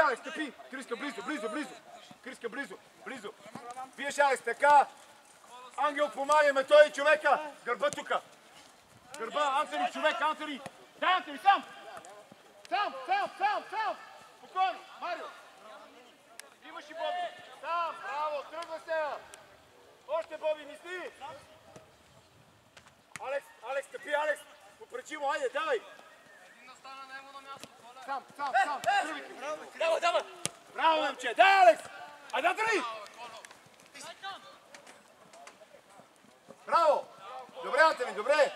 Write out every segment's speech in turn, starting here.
Алекс, стъпи! Криска, близо! Криска, близо! Биеш, Алекс, така! Ангел, помагай ме, той човека! Гърба тука! Гърба, Антони, човек, Антони! Дай, Антони, сам! Сам! Спокойно, Марио! Имаш и Боби! Сам, браво, тръгва се! Още Боби, мисли! Алекс, стъпи, Алекс! Попречи му, айде, давай! Сам! Давай! Браво, момче! Дай, Алекс! Айде, Антони! Браво! Добре, Антони, добре!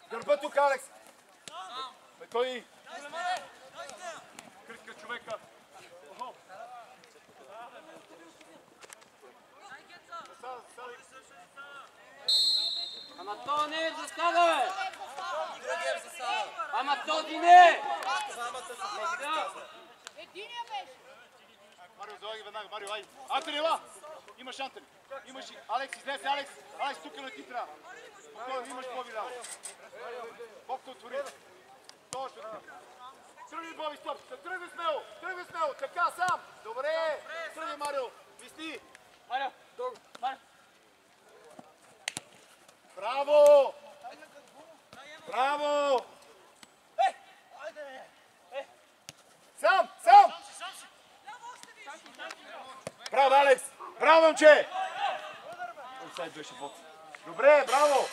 Гърба тук, Алекс! Той... Криска човека! Ама то не е засада, бе! Ама този не е! Единия беше! Марио, залагай веднага, Марио, айде! Антони, ела! Имаш Антони! Имаш и... Алекс, излезе, Алекс! Алекс, тук на ти трябва! Спокойно, имаш Боби ляво! Бобка отвори! Точно така! Тръгни, Боби, стоп! Тръгни смело! Така, сам! Добре! Тръгни, Марио! Мисли! Марио! Марио! Браво! Сам! Браво, Алекс! Браво, момче! Офсайд беше бот. Добре, браво!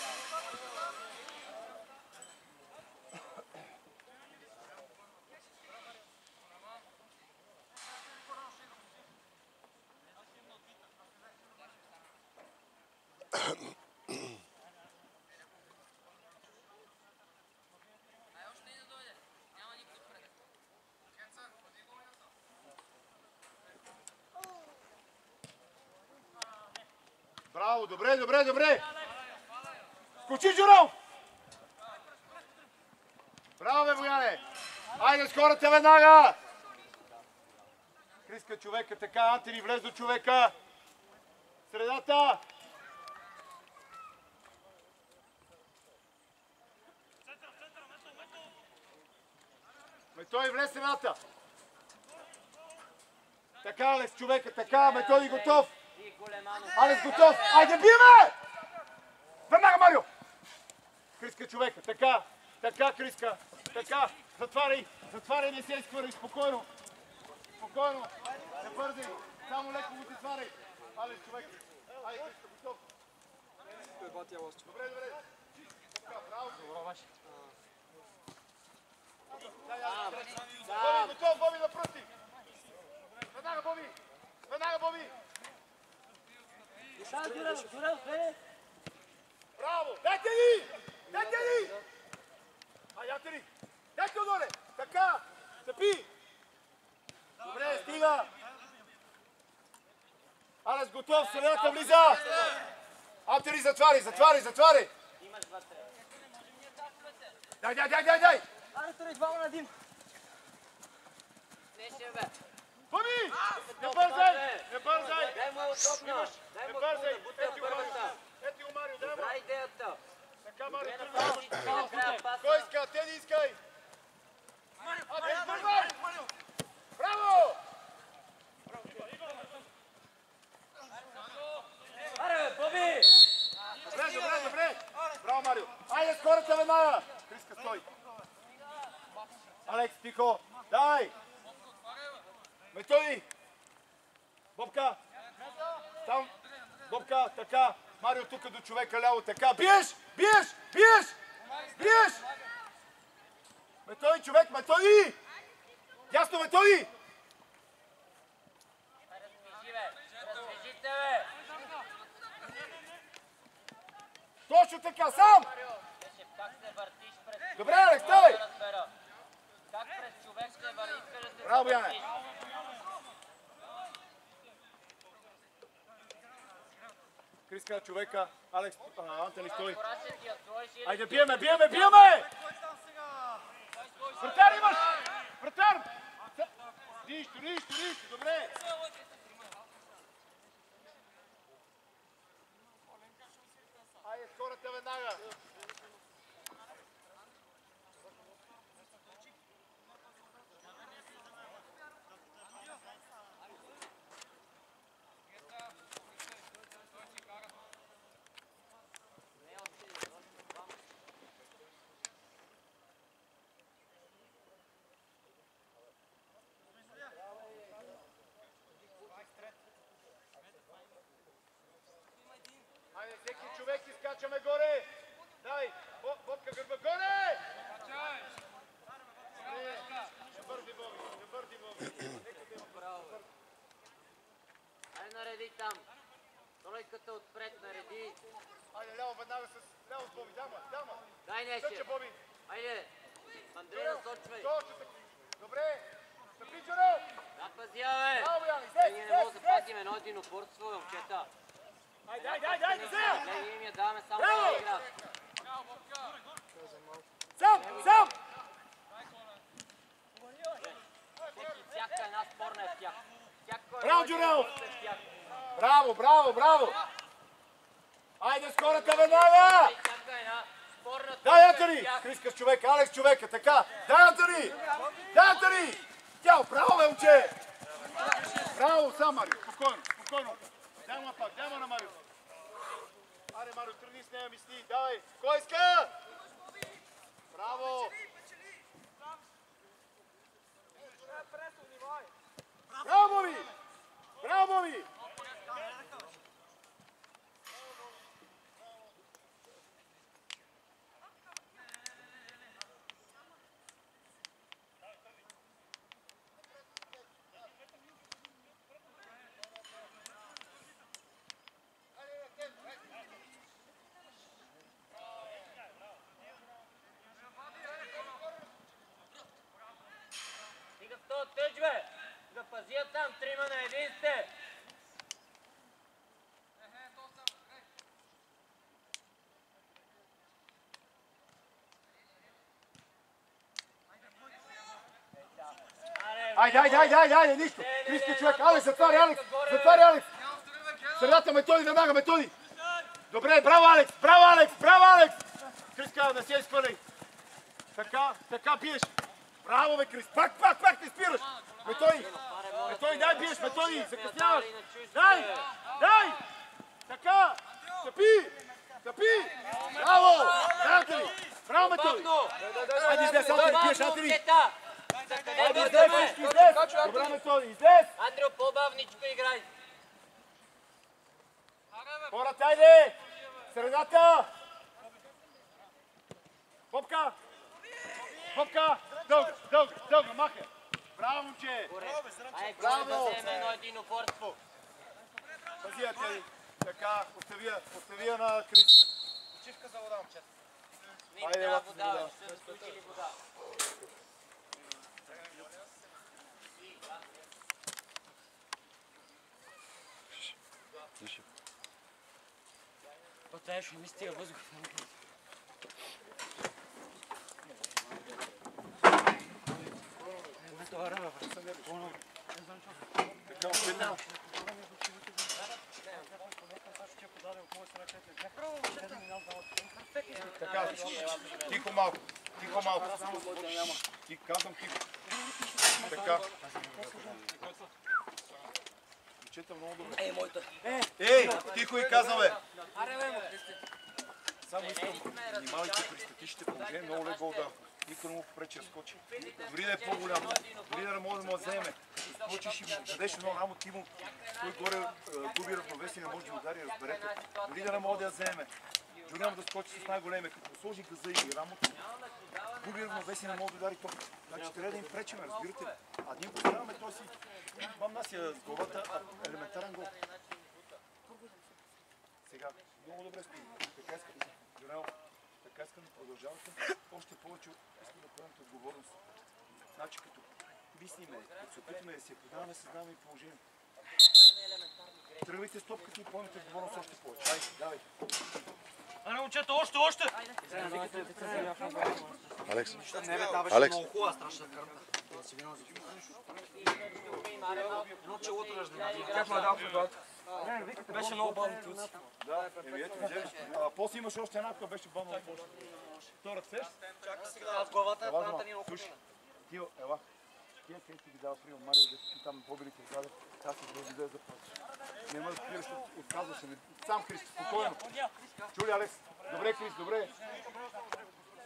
Браво, добре! Скочи, Джуров! Браво, бе, Бояне! Айде, скората веднага! Криска човека, така, Антони, влез до човека! Средата! Методи, влез средата! Така, Алекс, човека, така, Методи готов! Алекс готов! Айде, биеме! Веднага, Марио! Криска човека, така, Криска, така, затваряй, не се изхвърли, спокойно, не бързай, само леко го затваряй. Алекс, човек, айде, Криска, готов. Добре, така, браво. Боби, готов, Боби на пръсти. Веднага, Боби. Браво! Дайте ли! Айде, Антони! Дайте отдоле! Така! Стъпи! Добре, стига! Алекс, готов, средата влиза! Антони, затвари! Дай! Антони, 2 на 1! Беше, бе! Боби! Не бързай! Дай му отопна! Не бързай! Ети го, Марио, дай му! Добра идеята! Така, Марио, кой иска? Те не искай! Браво! Аре, Боби! Добре! Браво, Марио! Айде, скората веднага! Криска, стой! Алекс, тихо! Дай! Методи! Бобка! Там! Бобка, така! Марио тук до човека ляво, така! Биеш! Методи, човек, Методи! Ясно, Методи! Размежите, бе! Точно така, сам! Как се въртиш през... Добре, Алекс, давай! Как през човек се въртиш през... Браво, Яне! Криска човека, Алекс, Антони стой. Айде, биеме! Вратар имаш! Вратар! Нищо, добре! Айде, скората веднага! Скачаме горе! Дай! Бобка гърба горе! Ще бърди Боби. Ай, нареди там. Тройката отпред, нареди. Айде, ляво веднага с ляво с Боби. Дама. Дай Скача Неше. Боби. Айде. Андрей, насочвай. Добре. Стъпи, Джуро. Да, пази, бе. Браво, Яни. Ние не можем да пазим едно единоборство, момчета. Дай, не се! Ние им я даваме само да игра. Сам! Всяка една спорна е в тях. Браво, Джуро! Браво! Айде, скората веднага! Всяка една спорна Дай, Антони! Криска с човека, Алекс човека, така! Дай, Антони! Тяло, браво, бе, момче! Браво, сам, Марио, спокойно. Дай му на Марио. Аре, Марио, тръгни с нея, мисли, давай! Кой иска? Браво! Браво, Боби! Стига в този тъч, бе! Да пазия там, 3 на 1 сте! Айде, нищо! Криска човек, Алекс, затваря Алекс! Средата, Методи! Добре, браво, Алекс! Криска, не се изхвърляй! Така биеш! Браво, бе, Крис! Пак не спираш! Методи, дай биеш, Методи! Закъсняваш! Дай! Така! Стъпи! Браво! Браво, Методи! Айде, излез, Антони, биеш, Антони! Айде, излез! Добра, Методи, излез! Андрио, по-бавничко играй! Хората, айде! Средата! Бобка! Дълга, маха! Браво, момче! Ай, горе да вземе едно единоборство! Пази я те! Така, оставя на Крис. Почивка за вода, момчета. Не им трябва вода, бе, ще са заслужили вода. Това ще ми стига въздух. Така, тихо малко. Казвам тихо. Така. Момчета много добре. Ей, тихо и казвам, бе. Само искам, внимавайте при статичните положения, много лек гол да. Никой не му попречи да скочи. Дори да е по-голям, дори да не може да му вземе. Скочиш и му дадеш едно рамо, ти му той горе губи равновесие, не може да удари, разберете. Дори да не може да я вземе. Дори няма да скочи с най-големия, като сложи газа и рамото, губи равновесие, не може да удари топ. Значи трябва да им пречим, разбирате ли? А ние поставяме той си, бам нася с главата, елементарен гол. Сега, много добре стои. Така искам, Юрел, така искам да продължавате. Още повече искам да поемете отговорност. Значи като мислиме, като се опитаме да си я подаваме, съзнаваме и положение. Тръгвайте с топката и поемете отговорност още повече. Давай. Аре, момчета, още! Алекс. Не бе, това беше много хубава страшна кърма. Едно челото ръждена. Как ме дал футболата? Беше много бавно туци. Да, ето, вземеш. После имаш още една, която беше бавно от почта. Втората сеш? Чакай сега. Аз главата е планата ни много Слушай, Тио, ела. Тия къде ти ги дава прием, Марио, да ти там по-велики отдаде, аз се дълги да заплачеш. Няма да спираш, отказваш се. Сам Христо, спокойно. Чули, Алекс? Добре, Крис, добре.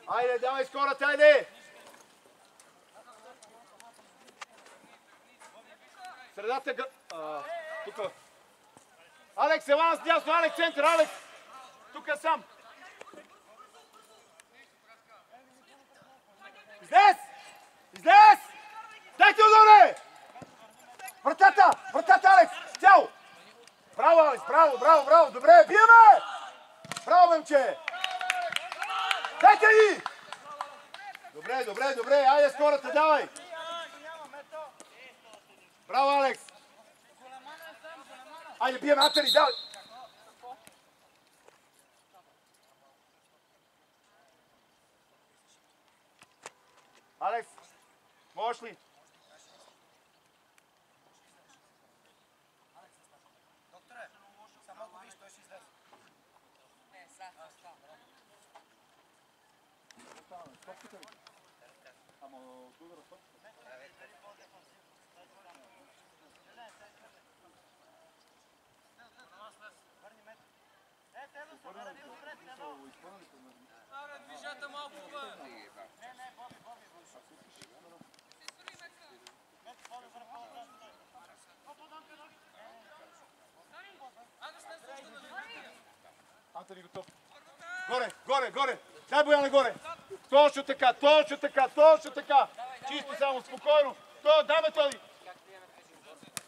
Айде, давай скората, айде! Средата тука. Алекс, ела с дясно, Алекс, център, Алекс! Тука сам. Излез! Излез! Дайте отдоле! Вратата! Вратата, Алекс! Цяло! Браво, Алекс! Браво, браво, браво! Добре, биеме! Браво, момче! Дайте ги! Добре, добре, добре! Айде с хората, давай! Браво, Алекс! Айде, биеме, Атери, давай! Алекс, можеш ли? Докторе, само го виж, той ще излезе. Не, Ама удара топката. Движата малко, бе! Антони готов. Горе, горе, горе. Дай Бояна горе. Точно така, точно така, точно така. Чисто само, спокойно. Дай Методи.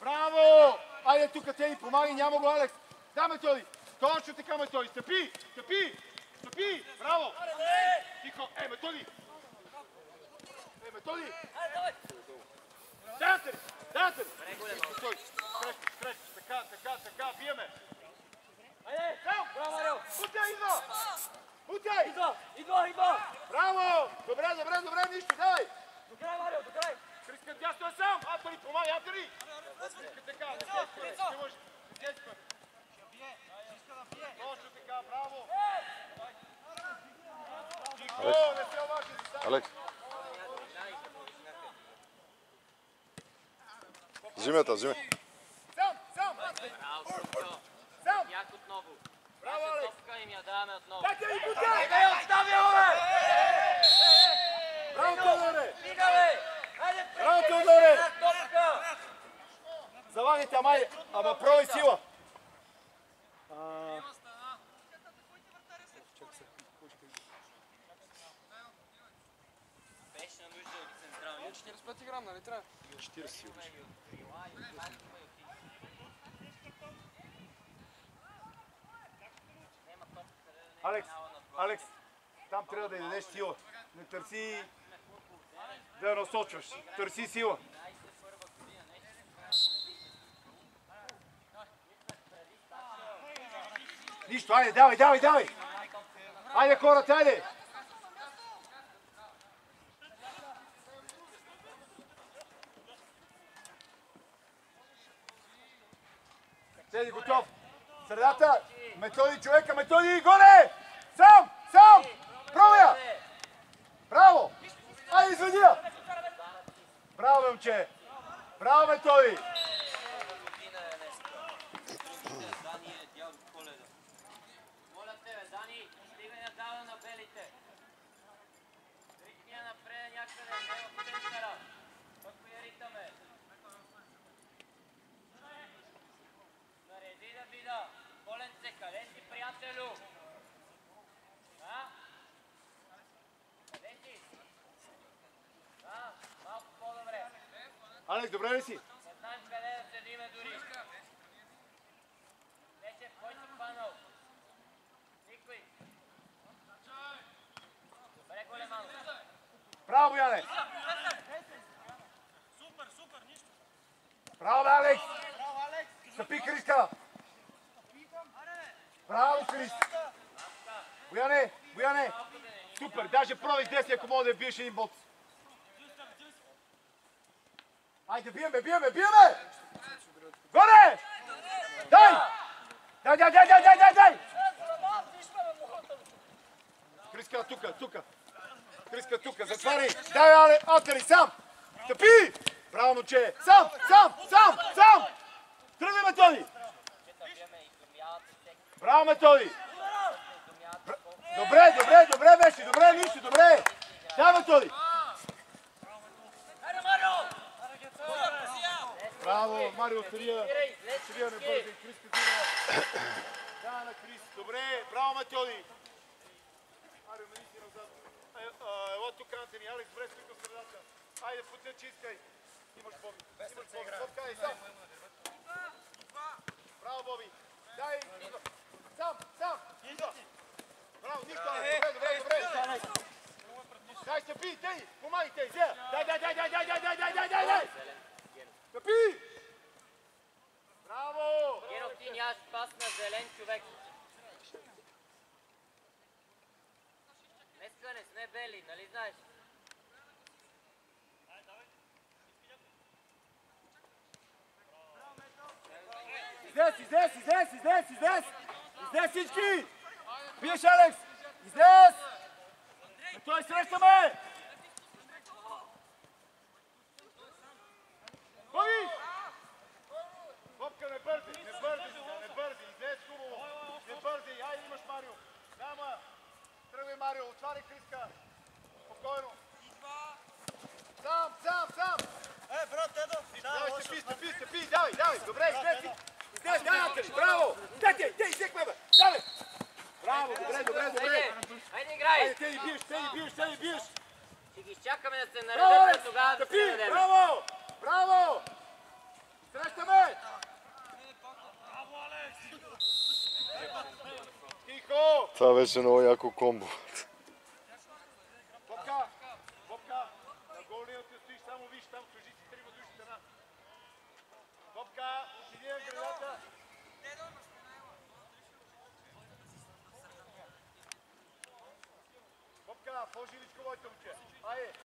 Браво! Айде тук, те ни помагай, няма го Алекс. Дай Методи. Точно така, Методи. Стъпи, стъпи, стъпи. Браво. Тихо. Методи. Методи. Дай Антони. Стреш, така, биеме. Айде, сам! Браво, Марио! Утай, идва! Утай! Идва! Браво! Добре, нищо, давай! До край, Марио, до край! Криска дясно е сам! Антони, помагай, Антони! Така, не може. Точно така, браво! Тихо, не се обажи! Алекс. Взимете, взимете. Сам! Як отново. Браво, Алекс! Топка им я даваме отново. Дайте ни бутай! Дай отставя, бе! Браво, Тодоре! Стига, бе! Хайде, Браво, Тодоре! топка! Залагайте, ама пробай сила! Беше на нужда от централния. 45 грам, нали трябва? 40 сила. Алекс, там трябва да й дадеш сила. Не търси да я насочваш. Търси сила. Нищо, айде, давай! Айде хората, айде! Седи, готов. Средата. Методи, човека, Методи, горе! Сам! Пробя! Браво! Айде, изведи я! Браво, момче! Браво, Методи! Моля тебе, Дани, стигай надолу на белите. Трикни я напред някъде, не в центъра. Пък я ритаме. Нареди да вида. Коленце, къде си, приятелю? А? Къде си? А, малко по-добре. Алекс, добре ли си? Не знаем къде да седиме дори. Вече, кой си хванал? Никой. Добре, големано. Браво, Бояне! Супер, нищо. Браво, бе, Алекс! Браво, Алекс! Стъпи, Криска! Браво, Крис! Бояне! Супер, даже пробай с десни, ако мога да биеш един боц. Айде, биеме! Горе! Дай! Криска, тука, затваряй! Дай, Антони, сам! Стъпи! Браво, момче! Сам! Тръгвай, Методи! Браво, Методи! Добре беше, нищо, добре! Дай, Методи! Браво, Марио, Сирия не бързай, Крис Катина. Да, на Крис, добре, браво, Методи! Марио, мени си назад. Ево тук, Антони, Алекс, добре стои до средата. Айде, путне, чискай. Имаш Боби. Имаш Боби. Бобка, ай, сам. Браво, Боби. Дай, сам. Браво, нищо, добре. Дай, стъпи, тъй, помагай, тъй, дай. Стъпи! Браво! Генов, ти нямаш пас на зелен човек. Днеска не сме бели, нали знаеш? Излез всички! Биеш, Алекс! Излез! Той срещаме! Боби! Бобка, не бързи! Излез хубаво! Не бързи! Айде, имаш Марио! Няма! Тръгвай, Марио! Отваряй Криска! Спокойно! Сам! брат, ето, финал, Стъпи! Давай! Добре, излез! Дай, Антони! Браво! Дай, изекме, бе! Давай! Браво! Добре! Айде, играй! Айде, те и биеш! Ще ги изчакаме да се Браво, наредят, Алекс! а тогава да се Стъпи! наредем. Браво! Срещаме! Тихо! Това беше много яко комбо. Бобка, на голнината стоиш, само виж, там служи си трима души стена. Бобка, отиди на градата. Бобка, по-жиличко, моите момче. Айде.